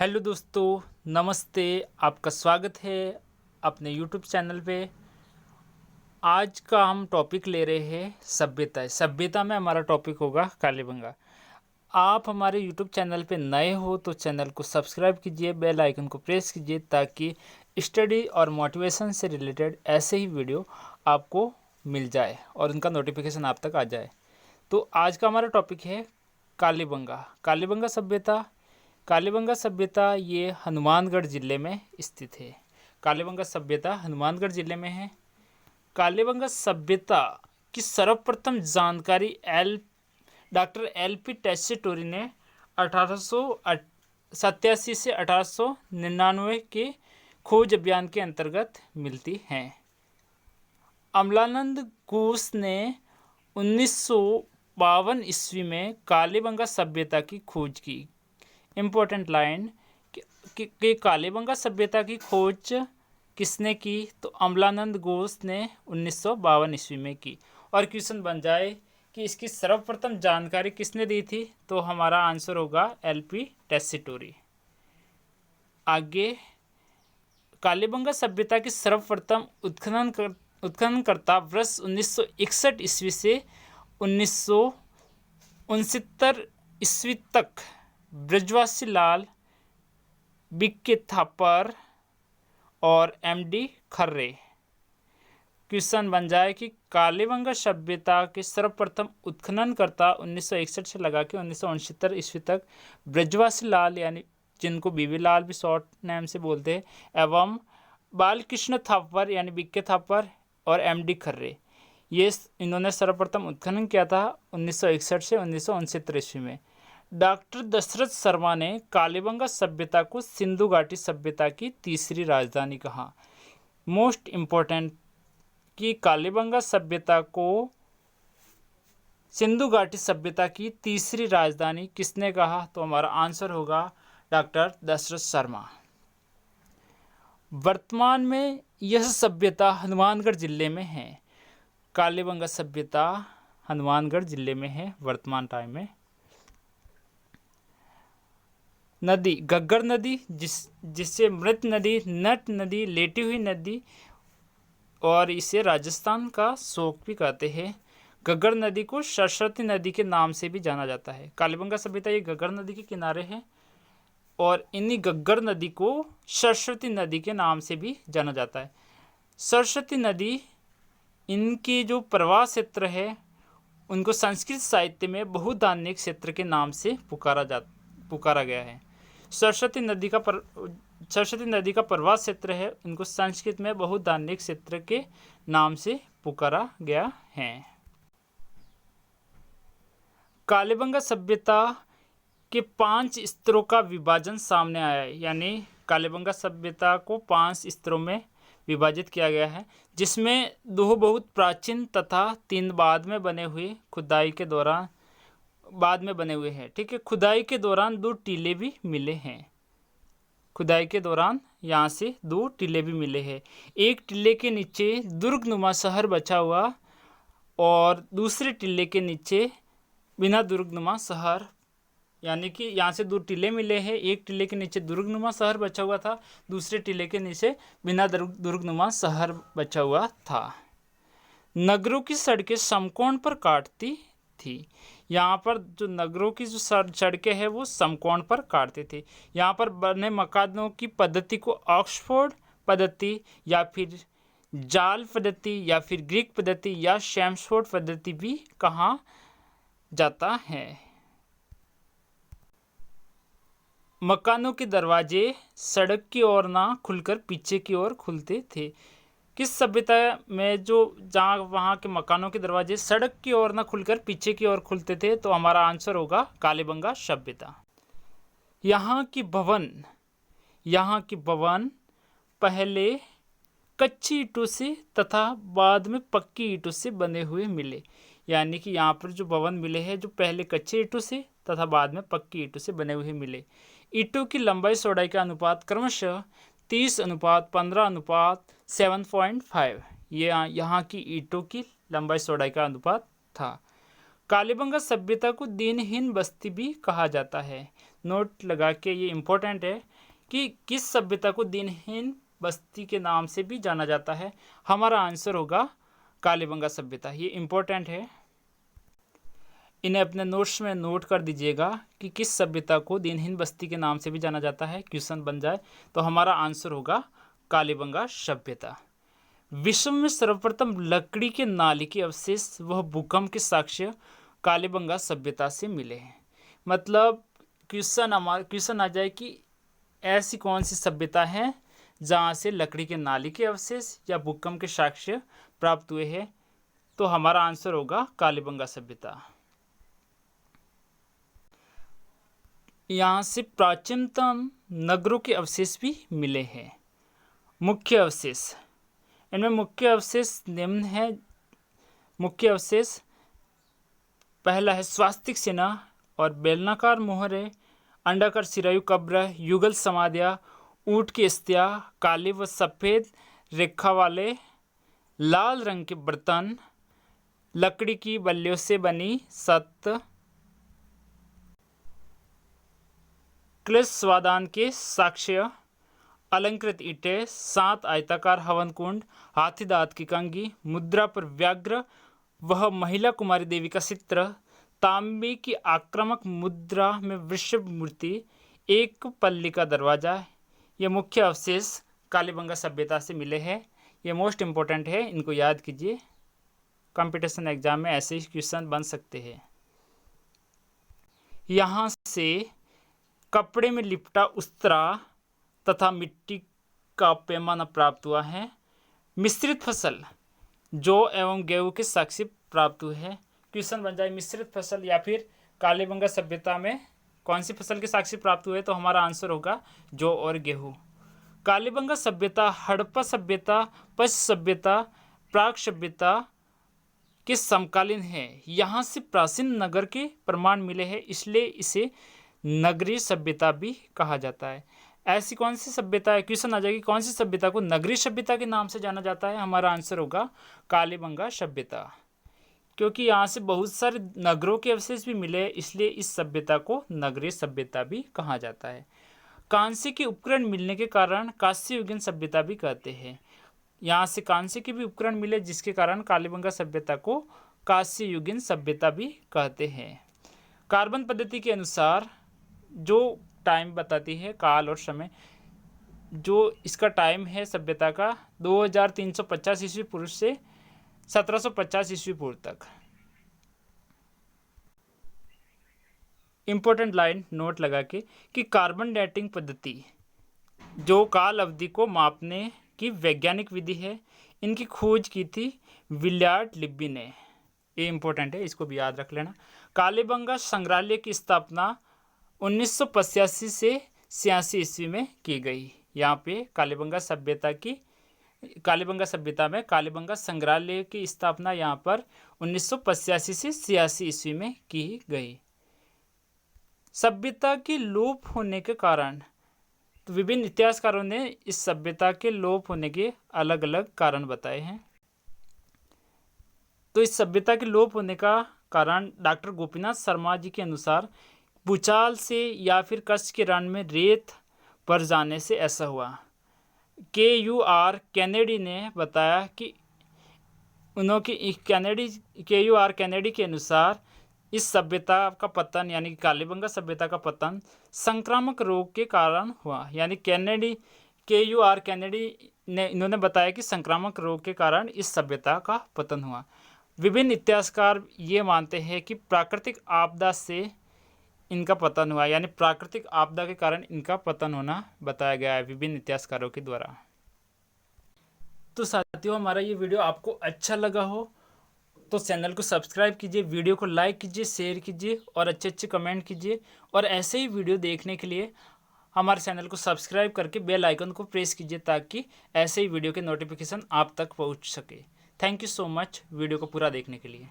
Hello दोस्तों, नमस्ते। आपका स्वागत है अपने यूट्यूब चैनल पे। आज का हम टॉपिक ले रहे हैं सभ्यता। सभ्यता में हमारा टॉपिक होगा कालीबंगा। आप हमारे यूट्यूब चैनल पे नए हो तो चैनल को सब्सक्राइब कीजिए, बेल आइकन को प्रेस कीजिए ताकि स्टडी और मोटिवेशन से रिलेटेड ऐसे ही वीडियो आपको मिल जाए और उनका नोटिफिकेशन आप तक आ जाए। तो आज का हमारा टॉपिक है कालीबंगा। कालीबंगा सभ्यता। कालीबंगा सभ्यता ये हनुमानगढ़ ज़िले में स्थित है। कालीबंगा सभ्यता हनुमानगढ़ ज़िले में है। कालीबंगा सभ्यता की सर्वप्रथम जानकारी डॉक्टर एल.पी. टेस्सीटोरी ने 1887 से 1899 के खोज अभियान के अंतर्गत मिलती हैं। अमलानंद घोष ने 1952 ईस्वी में कालीबंगा सभ्यता की खोज की। इम्पोर्टेंट लाइन कि कालीबंगा सभ्यता की खोज किसने की, तो अमलानंद घोष ने 1952 ईस्वी में की। और क्वेश्चन बन जाए कि इसकी सर्वप्रथम जानकारी किसने दी थी, तो हमारा आंसर होगा एल.पी. टेस्सीटोरी। आगे, कालीबंगा सभ्यता की सर्वप्रथम उत्खननकर्ता वर्ष 1961 ईस्वी से 1969 ईस्वी तक ब्रजवासी लाल, बी.के. थापर और एम.डी. खर्रे। क्वेश्चन बन जाए कि कालीबंगा सभ्यता के सर्वप्रथम उत्खननकर्ता 1961 से लगा के 1969 ईस्वी तक ब्रजवासी लाल, यानी जिनको बीबी लाल भी शॉर्ट नेम से बोलते हैं, एवं बालकृष्ण थापर यानी बी.के. थापर और एम.डी. खर्रे, ये इन्होंने सर्वप्रथम उत्खनन किया था 1961 से 1969 ईस्वी में। डॉक्टर दशरथ शर्मा ने कालीबंगा सभ्यता को सिंधु घाटी सभ्यता की तीसरी राजधानी कहा। मोस्ट इम्पोर्टेंट कि कालीबंगा सभ्यता को सिंधु घाटी सभ्यता की तीसरी राजधानी किसने कहा, तो हमारा आंसर होगा डॉक्टर दशरथ शर्मा। वर्तमान में यह सभ्यता हनुमानगढ़ जिले में है। कालीबंगा सभ्यता हनुमानगढ़ जिले में है वर्तमान टाइम में। नदी घग्गर नदी, जिससे मृत नदी, नट नदी, लेटी हुई नदी, और इसे राजस्थान का शोक भी कहते हैं। घग्गर नदी को सरस्वती नदी के नाम से भी जाना जाता है। कालीबंगा सभ्यता ये घग्गर नदी के किनारे है और इन्हीं घग्गर नदी को सरस्वती नदी के नाम से भी जाना जाता है। सरस्वती नदी, इनकी जो प्रवाह क्षेत्र है उनको संस्कृत साहित्य में बहुधान्यिक क्षेत्र के नाम से पुकारा गया है। सरस्वती नदी का प्रवाह क्षेत्र है, उनको संस्कृत में बहुधान्यिक क्षेत्र के नाम से पुकारा गया है। कालीबंगा सभ्यता के 5 स्तरों का विभाजन सामने आया है, यानी कालीबंगा सभ्यता को 5 स्तरों में विभाजित किया गया है, जिसमें 2 बहुत प्राचीन तथा 3 बाद में बने हुए हैं। ठीक है, खुदाई के दौरान 2 टीले भी मिले हैं। खुदाई के दौरान यहाँ से 2 टीले भी मिले हैं। एक टीले के नीचे दुर्गनुमा शहर बचा हुआ और दूसरे टीले के नीचे बिना दुर्गनुमा शहर, यानी कि यहाँ से 2 टीले मिले हैं। एक टीले के नीचे दुर्गनुमा शहर बचा हुआ था, दूसरे टीले के नीचे बिना दुर्गनुमा शहर बचा हुआ था। नगरों की सड़कें समकोण पर काटती थी। यहाँ पर जो नगरों की जो सड़कें हैं वो समकोण पर काटते थे। यहाँ पर बने मकानों की पद्धति को ऑक्सफोर्ड पद्धति या फिर जाल पद्धति या फिर ग्रीक पद्धति या शैम्सफोर्ड पद्धति भी कहा जाता है। मकानों के दरवाजे सड़क की ओर ना खुलकर पीछे की ओर खुलते थे। किस सभ्यता में जहाँ वहाँ के मकानों के दरवाजे सड़क की ओर ना खुलकर पीछे की ओर खुलते थे, तो हमारा आंसर होगा कालीबंगा सभ्यता। यहाँ की भवन पहले कच्ची ईंटों से तथा बाद में पक्की ईंटों से बने हुए मिले। यानी कि यहाँ पर जो भवन मिले हैं जो पहले कच्चे ईंटों से तथा बाद में पक्की ईंटों से बने हुए मिले। ईंटों की लंबाई चौड़ाई का अनुपात क्रमशः 30:15:7.5 ये यहाँ की ईंटों की लंबाई चौड़ाई का अनुपात था। कालीबंगा सभ्यता को दिनहीन बस्ती भी कहा जाता है। नोट लगा के, ये इम्पोर्टेंट है। कि किस सभ्यता को दिनहीन बस्ती के नाम से भी जाना जाता है? हमारा आंसर होगा कालीबंगा सभ्यता। ये इम्पोर्टेंट है, इन्हें अपने नोट्स में नोट कर दीजिएगा कि किस सभ्यता को दिनहीन बस्ती के नाम से भी जाना जाता है। क्वेश्चन बन जाए तो हमारा आंसर होगा कालीबंगा सभ्यता। विश्व में सर्वप्रथम लकड़ी के नाली के अवशेष वह भूकंप के साक्ष्य कालीबंगा सभ्यता से मिले हैं। मतलब क्वेश्चन आ जाए कि ऐसी कौन सी सभ्यता है जहाँ से लकड़ी के नाली के अवशेष या भूकंप के साक्ष्य प्राप्त हुए हैं, तो हमारा आंसर होगा कालीबंगा सभ्यता। यहाँ से प्राचीनतम नगरों के अवशेष भी मिले हैं। मुख्य अवशेष, इनमें मुख्य अवशेष निम्न है। मुख्य अवशेष पहला है स्वास्तिक चिन्ह और बेलनाकार मोहरे, अंडाकार सिरायु कब्र, युगल समाधियाँ, ऊँट की अस्थियाँ, काले व सफ़ेद रेखा वाले लाल रंग के बर्तन, लकड़ी की बल्लियों से बनी सत, क्लिश स्वादान के साक्ष्य, अलंकृत ईंटें, 7 आयताकार हवन कुंड, हाथी दांत की कंघी, मुद्रा पर व्याघ्र वह महिला कुमारी देवी का चित्र, तांबे की आक्रामक मुद्रा में वृषभ मूर्ति, एक पल्ली का दरवाजा। ये मुख्य अवशेष कालीबंगा सभ्यता से मिले हैं। ये मोस्ट इम्पोर्टेंट है, इनको याद कीजिए, कंपटीशन एग्जाम में ऐसे ही क्वेश्चन बन सकते हैं। यहाँ से कपड़े में लिपटा उस्तरा तथा मिट्टी का पैमाना प्राप्त हुआ है। मिश्रित फसल जौ एवं गेहूं के साक्ष्य प्राप्त हुए हैं। क्वेश्चन बन जाए मिश्रित फसल या फिर कालीबंगा सभ्यता में कौन सी फसल के साक्ष्य प्राप्त हुए, तो हमारा आंसर होगा जौ और गेहूं। कालीबंगा सभ्यता हड़प्पा सभ्यता, पश्च सभ्यता, प्राक सभ्यता के समकालीन है। यहाँ से प्राचीन नगर के प्रमाण मिले हैं, इसलिए इसे नगरीय सभ्यता भी कहा जाता है। ऐसी कौन सी सभ्यता है, क्वेश्चन आ जाएगी, कौन सी सभ्यता को नगरीय सभ्यता के नाम से जाना जाता है? हमारा आंसर होगा कालीबंगा सभ्यता, क्योंकि यहाँ से बहुत सारे नगरों के अवशेष भी मिले, इसलिए इस सभ्यता को नगरीय सभ्यता भी कहा जाता है। कांस्य के उपकरण मिलने के कारण कांस्ययुगीन सभ्यता भी कहते हैं। यहाँ से कांस्य के भी उपकरण मिले, जिसके कारण कालीबंगा सभ्यता को कांस्ययुगीन सभ्यता भी कहते हैं। कार्बन पद्धति के अनुसार जो टाइम बताती है, काल और समय, जो इसका टाइम है सभ्यता का 2350 ईस्वी पूर्व से 1750 ईस्वी पूर्व तक। इम्पोर्टेंट लाइन नोट लगा के कि कार्बन डेटिंग पद्धति जो काल अवधि को मापने की वैज्ञानिक विधि है, इनकी खोज की थी विलियम लिब्बी ने। ये इम्पोर्टेंट है, इसको भी याद रख लेना। कालीबंगा संग्रहालय की स्थापना 1985 से 86 ईस्वी में की गई। यहाँ पे कालीबंगा सभ्यता में कालीबंगा संग्रहालय की स्थापना यहाँ पर 1985 से 86 ईस्वी में की गई। सभ्यता के लोप होने के कारण, तो विभिन्न इतिहासकारों ने इस सभ्यता के लोप होने के अलग अलग कारण बताए हैं। तो इस सभ्यता के लोप होने का कारण डॉक्टर गोपीनाथ शर्मा जी के अनुसार भूचाल से या फिर कच्छ के रण में रेत पर जाने से ऐसा हुआ। KUR कैनेडी ने बताया कि KUR कैनेडी के अनुसार इस सभ्यता का पतन यानी कि कालीबंगा सभ्यता का पतन संक्रामक रोग के कारण हुआ। यानी KUR कैनेडी ने इन्होंने बताया कि संक्रामक रोग के कारण इस सभ्यता का पतन हुआ। विभिन्न इतिहासकार ये मानते हैं कि प्राकृतिक आपदा से इनका पतन हुआ, यानी प्राकृतिक आपदा के कारण इनका पतन होना बताया गया है विभिन्न इतिहासकारों के द्वारा। तो साथियों, हमारा ये वीडियो आपको अच्छा लगा हो तो चैनल को सब्सक्राइब कीजिए, वीडियो को लाइक कीजिए, शेयर कीजिए और अच्छे अच्छे कमेंट कीजिए। और ऐसे ही वीडियो देखने के लिए हमारे चैनल को सब्सक्राइब करके बेल आइकन को प्रेस कीजिए, ताकि ऐसे ही वीडियो के नोटिफिकेशन आप तक पहुंच सके। Thank you so much video को पूरा देखने के लिए।